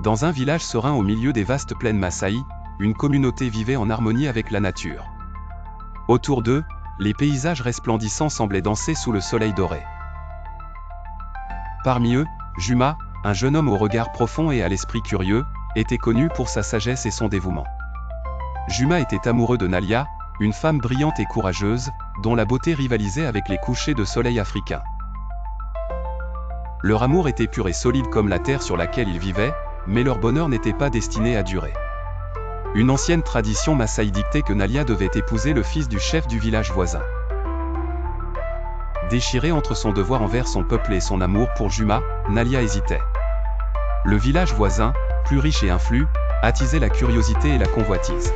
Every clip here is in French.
Dans un village serein au milieu des vastes plaines Massaï, une communauté vivait en harmonie avec la nature. Autour d'eux, les paysages resplendissants semblaient danser sous le soleil doré. Parmi eux, Juma, un jeune homme au regard profond et à l'esprit curieux, était connu pour sa sagesse et son dévouement. Juma était amoureux de Nalia, une femme brillante et courageuse, dont la beauté rivalisait avec les couchers de soleil africains. Leur amour était pur et solide comme la terre sur laquelle ils vivaient, mais leur bonheur n'était pas destiné à durer. Une ancienne tradition Massaï dictait que Nalia devait épouser le fils du chef du village voisin. Déchirée entre son devoir envers son peuple et son amour pour Juma, Nalia hésitait. Le village voisin, plus riche et influent, attisait la curiosité et la convoitise.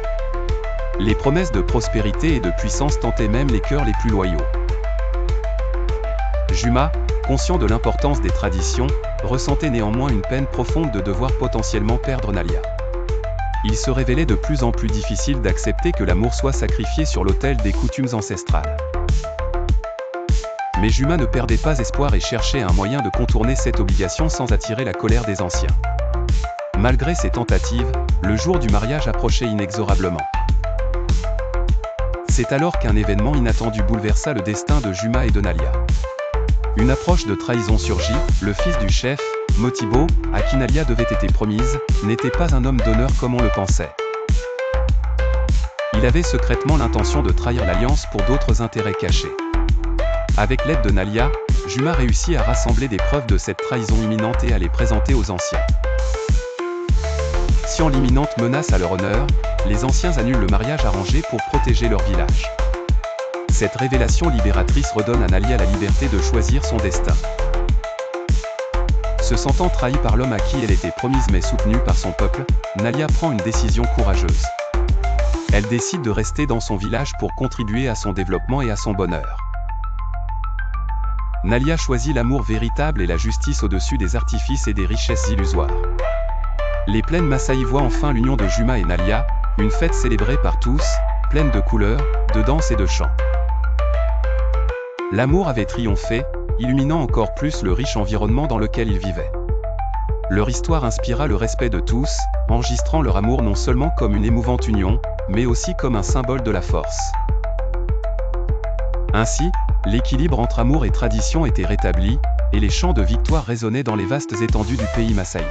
Les promesses de prospérité et de puissance tentaient même les cœurs les plus loyaux. Juma, conscient de l'importance des traditions, ressentait néanmoins une peine profonde de devoir potentiellement perdre Nalia. Il se révélait de plus en plus difficile d'accepter que l'amour soit sacrifié sur l'autel des coutumes ancestrales. Mais Juma ne perdait pas espoir et cherchait un moyen de contourner cette obligation sans attirer la colère des anciens. Malgré ses tentatives, le jour du mariage approchait inexorablement. C'est alors qu'un événement inattendu bouleversa le destin de Juma et de Nalia. Une approche de trahison surgit, le fils du chef, Motibo, à qui Nalia devait être promise, n'était pas un homme d'honneur comme on le pensait. Il avait secrètement l'intention de trahir l'alliance pour d'autres intérêts cachés. Avec l'aide de Nalia, Juma réussit à rassembler des preuves de cette trahison imminente et à les présenter aux anciens. Sciant l'imminente menace à leur honneur, les anciens annulent le mariage arrangé pour protéger leur village. Cette révélation libératrice redonne à Nalia la liberté de choisir son destin. Se sentant trahie par l'homme à qui elle était promise mais soutenue par son peuple, Nalia prend une décision courageuse. Elle décide de rester dans son village pour contribuer à son développement et à son bonheur. Nalia choisit l'amour véritable et la justice au-dessus des artifices et des richesses illusoires. Les plaines Massaï voient enfin l'union de Juma et Nalia, une fête célébrée par tous, pleine de couleurs, de danse et de chants. L'amour avait triomphé, illuminant encore plus le riche environnement dans lequel ils vivaient. Leur histoire inspira le respect de tous, enregistrant leur amour non seulement comme une émouvante union, mais aussi comme un symbole de la force. Ainsi, l'équilibre entre amour et tradition était rétabli, et les chants de victoire résonnaient dans les vastes étendues du pays Massaï.